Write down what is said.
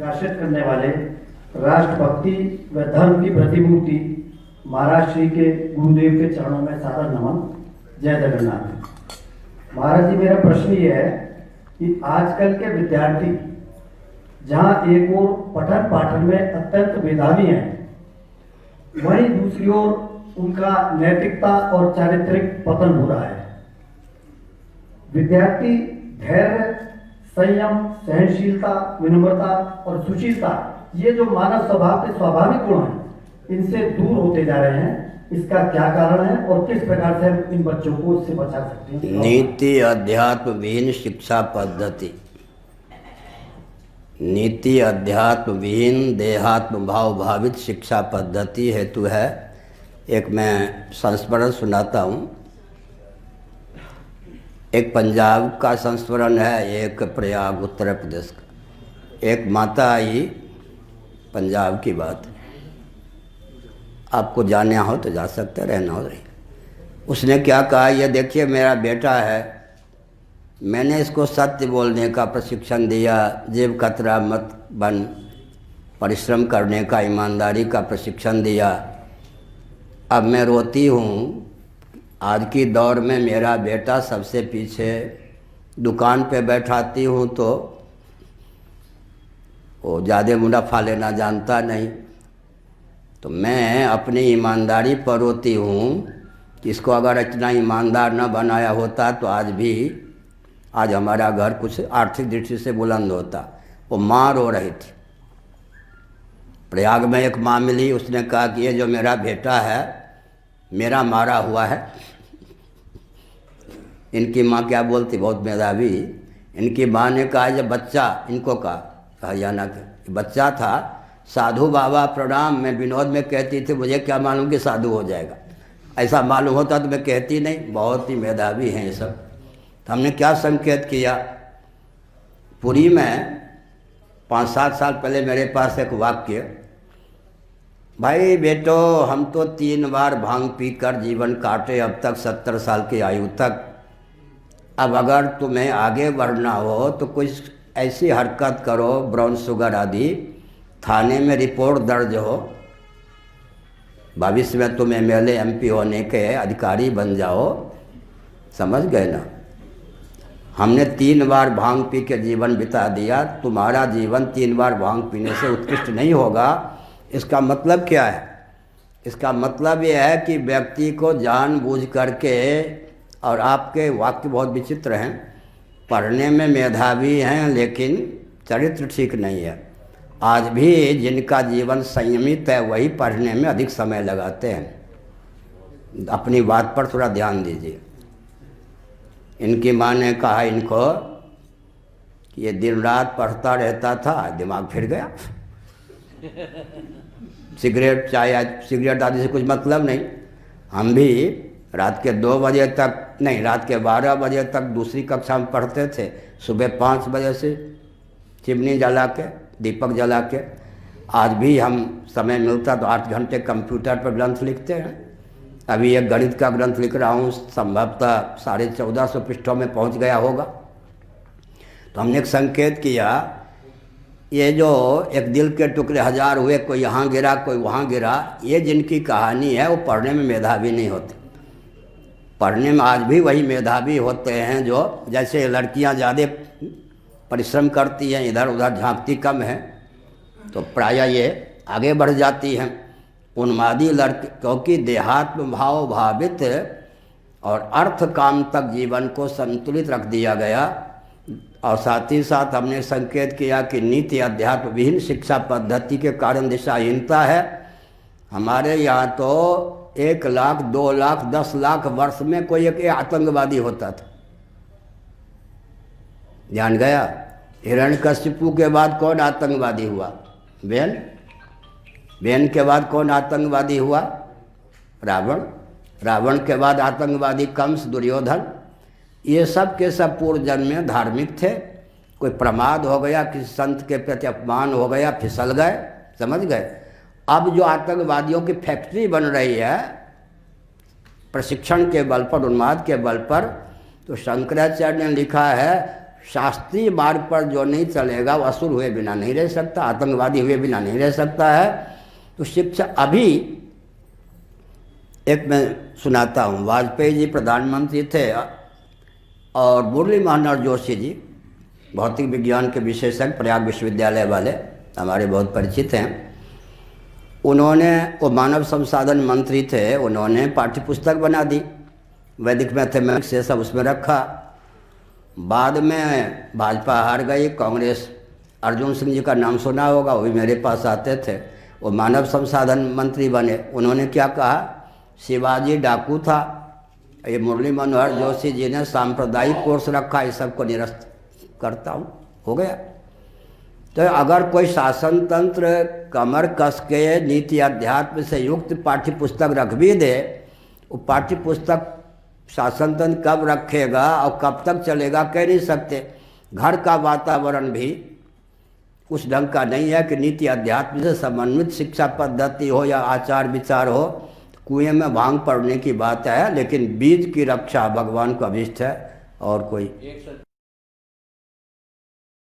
प्रकाशित करने वाले राष्ट्रभक्ति व धर्म की प्रतिमूर्ति महाराज श्री के गुरुदेव के चरणों में सादर नमन। जय जगन्नाथ। महाराज जी, मेरा प्रश्न ये है कि आजकल के विद्यार्थी जहाँ एक ओर पठन पाठन में अत्यंत मेधावी हैं, वहीं दूसरी ओर उनका नैतिकता और चारित्रिक पतन हो रहा है। विद्यार्थी धैर्य, संयम, सहनशीलता, विनम्रता और सुशीलता, ये जो मानव स्वभाव के स्वाभाविक गुण हैं, इनसे दूर होते जा रहे हैं। इसका क्या कारण है और किस प्रकार से हम इन बच्चों को उससे बचा सकते हैं? नीति अध्यात्म विहीन शिक्षा पद्धति। नीति अध्यात्म विहीन देहात्म भाव भावित शिक्षा पद्धति हेतु है। एक मैं संस्मरण सुनाता हूँ। एक पंजाब का संस्मरण है, एक प्रयाग उत्तर प्रदेश का। एक माता आई, पंजाब की बात, आपको जाना हो तो जा सकते, रहना हो रही। उसने क्या कहा, ये देखिए मेरा बेटा है, मैंने इसको सत्य बोलने का प्रशिक्षण दिया, जेब कतरा मत बन, परिश्रम करने का, ईमानदारी का प्रशिक्षण दिया। अब मैं रोती हूँ, आज की दौर में मेरा बेटा सबसे पीछे, दुकान पे बैठाती हूँ तो वो ज़्यादा मुनाफा लेना जानता नहीं, तो मैं अपनी ईमानदारी पर रोती हूँ कि इसको अगर इतना ईमानदार न बनाया होता तो आज हमारा घर कुछ आर्थिक दृष्टि से बुलंद होता। वो माँ रो रही थी। प्रयाग में एक माँ मिली, उसने कहा कि ये जो मेरा बेटा है, मेरा मारा हुआ है। इनकी माँ क्या बोलती, बहुत मेधावी। इनकी माँ ने कहा, जब बच्चा, इनको कहा हरियाणा के, बच्चा था, साधु बाबा प्रणाम, मैं विनोद में कहती थी, मुझे क्या मालूम कि साधु हो जाएगा, ऐसा मालूम होता तो मैं कहती नहीं। बहुत ही मेधावी हैं ये सब। तो हमने क्या संकेत किया, पुरी में 5-7 साल पहले मेरे पास एक वाक्य, भाई बेटो हम तो 3 बार भांग पीकर जीवन काटे, अब तक 70 साल की आयु तक। अब अगर तुम्हें आगे बढ़ना हो तो कुछ ऐसी हरकत करो, ब्राउन शुगर आदि, थाने में रिपोर्ट दर्ज हो, भविष्य में तुम MLA MP होने के अधिकारी बन जाओ। समझ गए ना? हमने 3 बार भांग पी के जीवन बिता दिया, तुम्हारा जीवन 3 बार भांग पीने से उत्कृष्ट नहीं होगा। इसका मतलब क्या है? इसका मतलब यह है कि व्यक्ति को जानबूझ करके, और आपके वाक्य बहुत विचित्र हैं, पढ़ने में मेधावी हैं लेकिन चरित्र ठीक नहीं है। आज भी जिनका जीवन संयमित है वही पढ़ने में अधिक समय लगाते हैं। अपनी बात पर थोड़ा ध्यान दीजिए। इनकी माँ ने कहा इनको कि ये दिन रात पढ़ता रहता था, दिमाग फिर गया। सिगरेट, चाय, सिगरेट आदि से कुछ मतलब नहीं। हम भी रात के 2 बजे तक नहीं, रात के 12 बजे तक दूसरी कक्षा में पढ़ते थे। सुबह 5 बजे से चिमनी जला के, दीपक जला के। आज भी हम समय मिलता तो 8 घंटे कंप्यूटर पर ग्रंथ लिखते हैं। अभी एक गणित का ग्रंथ लिख रहा हूँ, संभवतः 1450 पृष्ठों में पहुँच गया होगा। तो हमने एक संकेत किया, ये जो एक दिल के टुकड़े 1000 हुए, कोई यहाँ गिरा कोई वहाँ गिरा, ये जिनकी कहानी है वो पढ़ने में मेधावी नहीं होते। पढ़ने में आज भी वही मेधावी होते हैं जो, जैसे लड़कियाँ ज़्यादा परिश्रम करती हैं, इधर उधर झांकती कम है, तो प्रायः ये आगे बढ़ जाती हैं। उन्मादी लड़के, क्योंकि देहात्म भाव भावित और अर्थ काम तक जीवन को संतुलित रख दिया गया। और साथ ही साथ हमने संकेत किया कि नीति अध्यात्म विहीन शिक्षा पद्धति के कारण दिशाहीनता है। हमारे यहाँ तो 1 लाख, 2 लाख, 10 लाख वर्ष में कोई एक आतंकवादी होता था। ध्यान गया? हिरण्यकशिपु के बाद कौन आतंकवादी हुआ? बेन के बाद कौन आतंकवादी हुआ? रावण के बाद आतंकवादी कंस, दुर्योधन। ये सब के सब पूर्व जन्म में धार्मिक थे। कोई प्रमाद हो गया, किसी संत के प्रति अपमान हो गया, फिसल गए। समझ गए? अब जो आतंकवादियों की फैक्ट्री बन रही है प्रशिक्षण के बल पर, उन्माद के बल पर, तो शंकराचार्य ने लिखा है शास्त्रीय मार्ग पर जो नहीं चलेगा वो असुर हुए बिना नहीं रह सकता, आतंकवादी हुए बिना नहीं रह सकता है। तो शिक्षा अभी एक मैं सुनाता हूँ, वाजपेयी जी प्रधानमंत्री थे और मुरली मनोहर जोशी जी भौतिक विज्ञान के विशेषज्ञ प्रयाग विश्वविद्यालय वाले हमारे बहुत परिचित हैं। उन्होंने, वो मानव संसाधन मंत्री थे, उन्होंने पाठ्य पुस्तक बना दी, वैदिक मैथमेटिक्स ये सब उसमें रखा। बाद में भाजपा हार गई, कांग्रेस, अर्जुन सिंह जी का नाम सुना होगा, वो भी मेरे पास आते थे, वो मानव संसाधन मंत्री बने। उन्होंने क्या कहा, शिवाजी डाकू था, ये मुरली मनोहर जोशी जी ने सांप्रदायिक कोर्स रखा, इस सबको निरस्त करता हूँ, हो गया। तो अगर कोई शासन तंत्र कमर कस के नीति अध्यात्म से युक्त पाठ्य पुस्तक रख भी दे, वो पाठ्य पुस्तक शासन तंत्र कब रखेगा और कब तक चलेगा कह नहीं सकते। घर का वातावरण भी उस ढंग का नहीं है कि नीति अध्यात्म से समन्वित शिक्षा पद्धति हो या आचार विचार हो। कुएं में भांग पड़ने की बात है, लेकिन बीज की रक्षा भगवान को अभिष्ट है और कोई